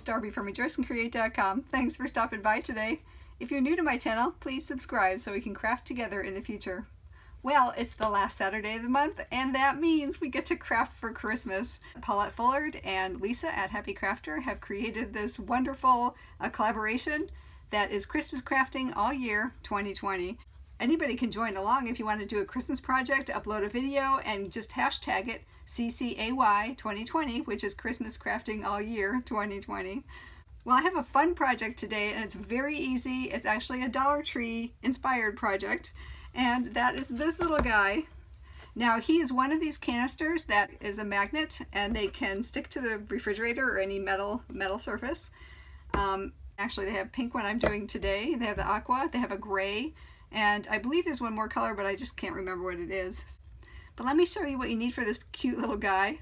Darby from rejoiceandcreate.com. Thanks for stopping by today. If you're new to my channel, please subscribe so we can craft together in the future. Well, it's the last Saturday of the month, and that means we get to craft for Christmas. Paulette Fullard and Lisa at happycrafter have created this wonderful collaboration that is Christmas crafting all year 2020. Anybody can join along if you want to do a Christmas project, upload a video, and just hashtag it CCAY 2020, which is Christmas crafting all year 2020. Well, I have a fun project today, and it's very easy. It's actually a Dollar Tree inspired project, and that is this little guy. Now, he is one of these canisters that is a magnet, and they can stick to the refrigerator or any metal surface. Actually, they have pink one I'm doing today. They have the aqua, they have a gray, and I believe there's one more color, but I just can't remember what it is. But let me show you what you need for this cute little guy.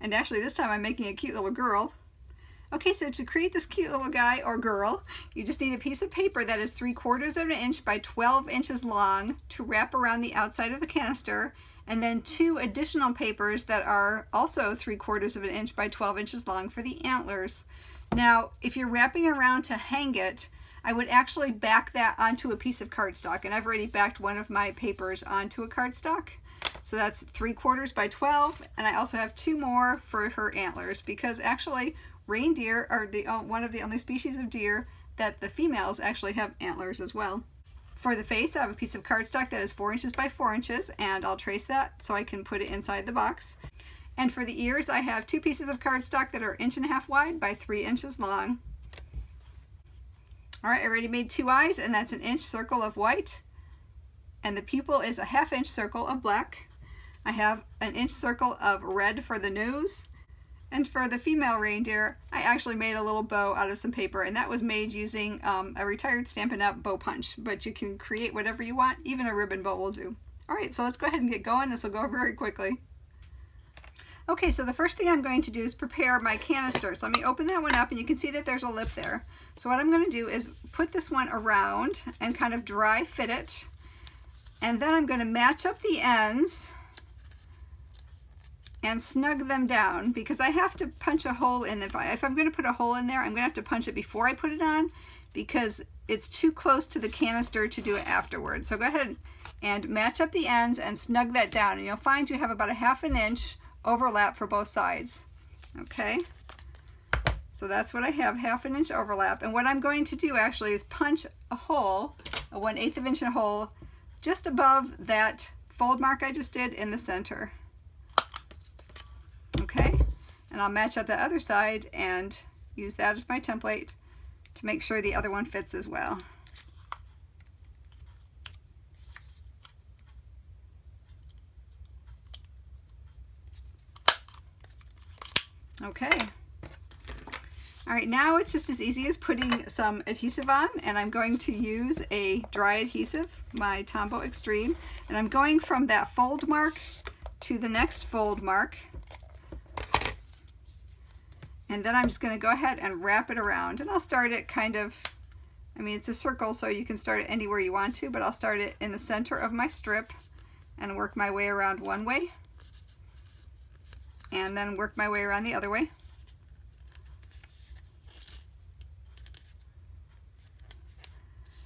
And actually, this time I'm making a cute little girl. Okay, so to create this cute little guy or girl, you just need a piece of paper that is 3/4 of an inch by 12 inches long to wrap around the outside of the canister, and then 2 additional papers that are also 3/4 of an inch by 12 inches long for the antlers. Now, if you're wrapping around to hang it, I would actually back that onto a piece of cardstock, and I've already backed one of my papers onto a cardstock. So that's 3/4 by 12, and I also have 2 more for her antlers, because actually reindeer are one of the only species of deer that the females actually have antlers as well. For the face, I have a piece of cardstock that is 4 inches by 4 inches, and I'll trace that so I can put it inside the box. And for the ears, I have 2 pieces of cardstock that are 1.5 inches wide by 3 inches long. All right, I already made 2 eyes, and that's an 1-inch circle of white, and the pupil is a 1/2 inch circle of black. I have an 1-inch circle of red for the nose, and for the female reindeer, I actually made a little bow out of some paper, and that was made using a retired Stampin' Up! Bow punch, but you can create whatever you want, even a ribbon bow will do. All right, so let's go ahead and get going. This will go very quickly. Okay, so the first thing I'm going to do is prepare my canisters. Let me open that one up, and you can see that there's a lip there. So what I'm going to do is put this one around and kind of dry fit it, and then I'm going to match up the ends and snug them down, because I have to punch a hole in. If I'm going to put a hole in there, I'm going to have to punch it before I put it on, because it's too close to the canister to do it afterwards. So go ahead and match up the ends and snug that down, and you'll find you have about a 1/2 inch overlap for both sides. Okay, so that's what I have, 1/2 inch overlap. And what I'm going to do actually is punch a hole, a 1/8 inch hole, just above that fold mark I just did in the center. Okay, and I'll match up the other side and use that as my template to make sure the other one fits as well. Okay. All right, now it's just as easy as putting some adhesive on, and I'm going to use a dry adhesive, my Tombow Extreme, and I'm going from that fold mark to the next fold mark, and then I'm just going to go ahead and wrap it around, and I'll start it kind of, I mean, it's a circle, so you can start it anywhere you want to, but I'll start it in the center of my strip and work my way around one way, and then work my way around the other way.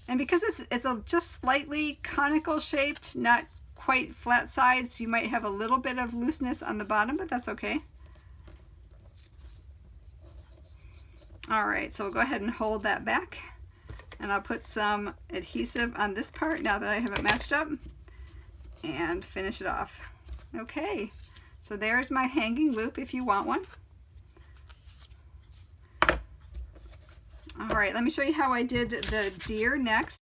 And because it's a just slightly conical shaped, not quite flat sides, you might have a little bit of looseness on the bottom, but that's okay. All right, so we'll go ahead and hold that back, and I'll put some adhesive on this part now that I have it matched up, and finish it off. Okay. So there's my hanging loop if you want one. All right, let me show you how I did the deer next.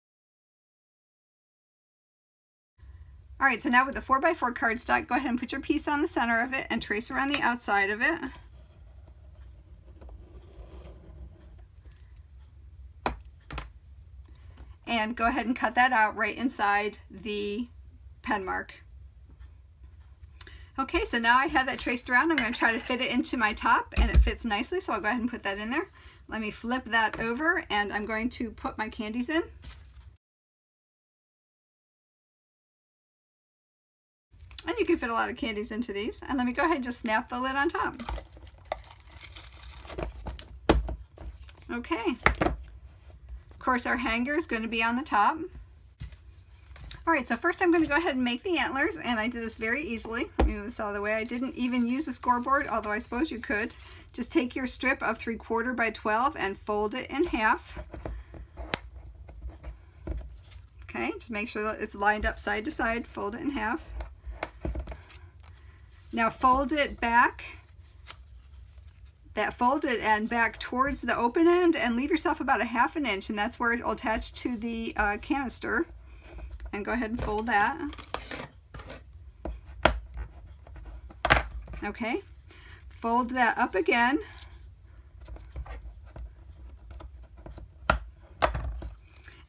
All right, so now with the 4x4 cardstock, go ahead and put your piece on the center of it and trace around the outside of it. And go ahead and cut that out right inside the pen mark. Okay, so now I have that traced around. I'm going to try to fit it into my top, and it fits nicely, so I'll go ahead and put that in there. Let me flip that over, and I'm going to put my candies in. And you can fit a lot of candies into these. And let me go ahead and just snap the lid on top. Okay. Of course, our hanger is going to be on the top. All right, so first I'm going to go ahead and make the antlers, and I did this very easily. Let me move this out of the way. I didn't even use a scoreboard, although I suppose you could. Just take your strip of 3/4 by 12 and fold it in half. Okay, just make sure that it's lined up side to side. Fold it in half. Now fold it back. Fold it and back towards the open end, and leave yourself about a 1/2 inch, and that's where it will attach to the canister. And go ahead and fold that. Okay, fold that up again.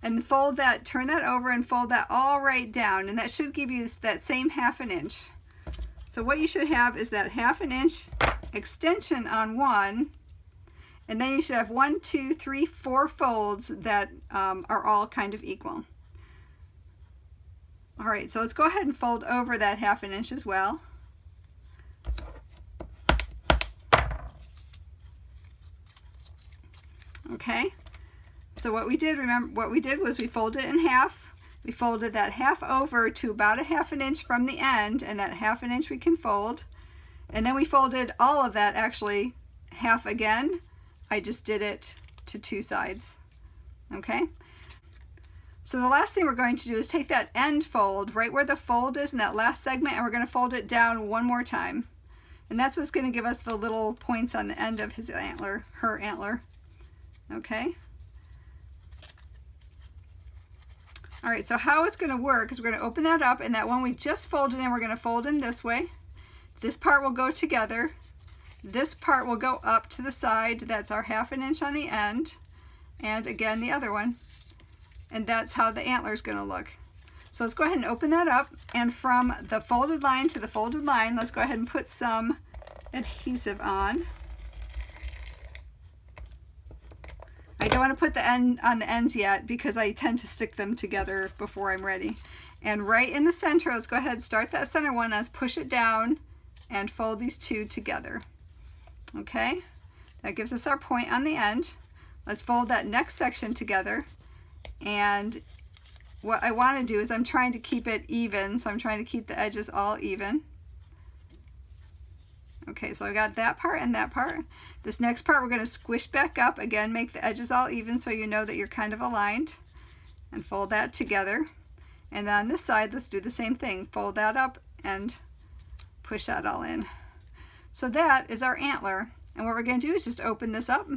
And fold that, turn that over and fold that all right down, and that should give you that same 1/2 inch. So what you should have is that 1/2 inch extension on one, and then you should have 1, 2, 3, 4 folds that are all kind of equal. All right, so let's go ahead and fold over that 1/2 inch as well. Okay, so what we did, was we folded it in half. We folded that half over to about a 1/2 inch from the end, and that 1/2 inch we can fold. And then we folded all of that, actually half again. I just did it to 2 sides. Okay. So the last thing we're going to do is take that end fold, right where the fold is in that last segment, and we're going to fold it down one more time. And that's what's going to give us the little points on the end of his antler, her antler. Okay. All right, so how it's going to work is we're going to open that up, and that one we just folded in, we're going to fold in this way. This part will go together. This part will go up to the side. That's our 1/2 inch on the end. And again, the other one. And that's how the antler is going to look. So let's go ahead and open that up, and from the folded line to the folded line, let's go ahead and put some adhesive on. I don't want to put the end on the ends yet because I tend to stick them together before I'm ready. And right in the center, let's go ahead and start that center one. Let's push it down and fold these two together. Okay, that gives us our point on the end. Let's fold that next section together. And what I want to do is I'm trying to keep it even, so I'm trying to keep the edges all even. Okay, so I got that part and that part. This next part we're going to squish back up. Again, make the edges all even so you know that you're kind of aligned. And fold that together. And then on this side, let's do the same thing. Fold that up and push that all in. So that is our antler. And what we're going to do is just open this up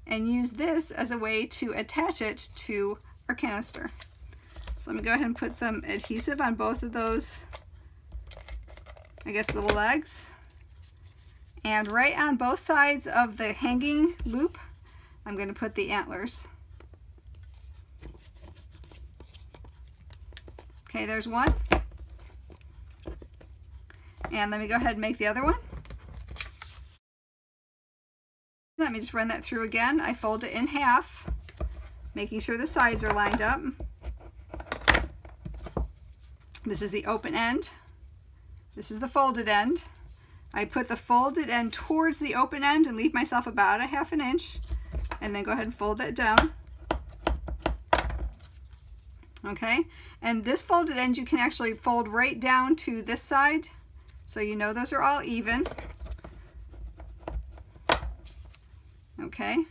and use this as a way to attach it to our canister. So let me go ahead and put some adhesive on both of those, I guess, little legs. And right on both sides of the hanging loop, I'm going to put the antlers. Okay, there's one. And let me go ahead and make the other one. Let me just run that through again. I fold it in half, making sure the sides are lined up. This is the open end. This is the folded end. I put the folded end towards the open end and leave myself about a 1/2 inch, and then go ahead and fold that down. Okay, and this folded end you can actually fold right down to this side, so you know those are all even. Okay,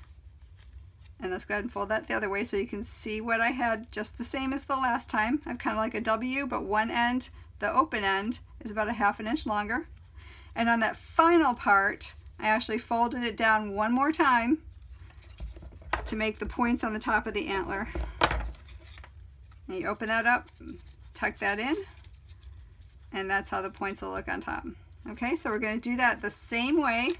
and let's go ahead and fold that the other way so you can see what I had, just the same as the last time. I've kind of like a W, but one end, the open end, is about a 1/2 inch longer. And on that final part, I actually folded it down one more time to make the points on the top of the antler. And you open that up, tuck that in, and that's how the points will look on top. Okay, so we're going to do that the same way.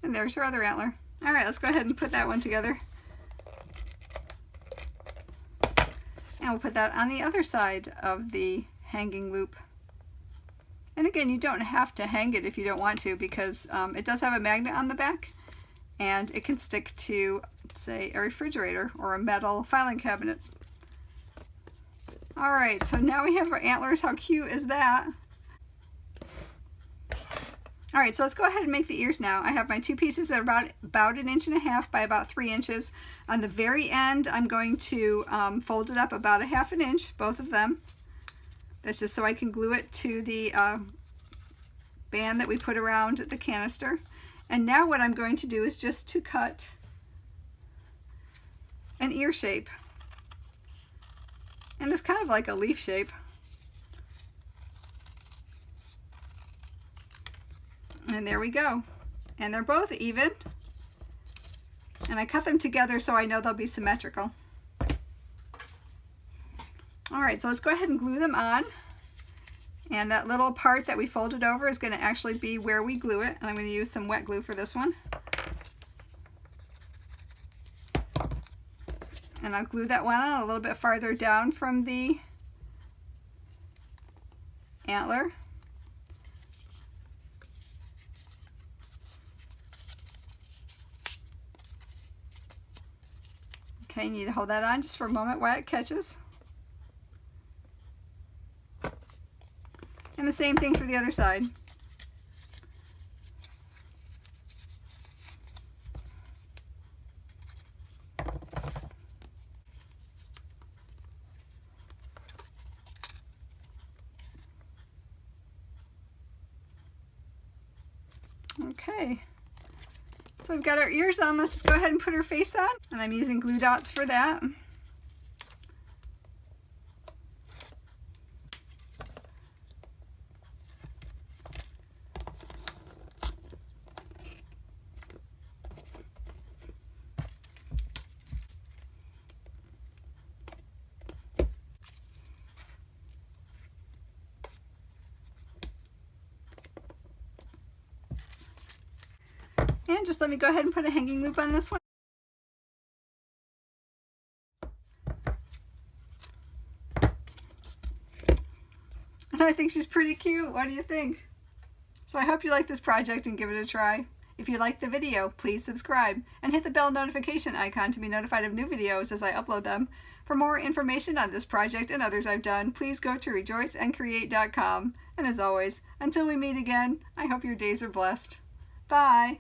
And there's her other antler. All right, let's go ahead and put that one together. And we'll put that on the other side of the hanging loop. And again, you don't have to hang it if you don't want to, because it does have a magnet on the back and it can stick to, say, a refrigerator or a metal filing cabinet. Alright, so now we have our antlers. How cute is that? Alright, so let's go ahead and make the ears now. I have my two pieces that are about 1.5 inches by about 3 inches. On the very end, I'm going to fold it up about 1/2 inch, both of them. That's just so I can glue it to the band that we put around the canister. And now what I'm going to do is just to cut an ear shape. And it's kind of like a leaf shape. And there we go. And they're both even. And I cut them together so I know they'll be symmetrical. Alright, so let's go ahead and glue them on. And that little part that we folded over is going to actually be where we glue it. And I'm going to use some wet glue for this one. And I'll glue that one on a little bit farther down from the antler. Okay, you need to hold that on just for a moment while it catches. And the same thing for the other side. Okay, so we've got our ears on. Let's just go ahead and put her face on. And I'm using glue dots for that. And just let me go ahead and put a hanging loop on this one. And I think she's pretty cute. What do you think? So I hope you like this project and give it a try. If you liked the video, please subscribe and hit the bell notification icon to be notified of new videos as I upload them. For more information on this project and others I've done, please go to rejoiceandcreate.com. And as always, until we meet again, I hope your days are blessed. Bye!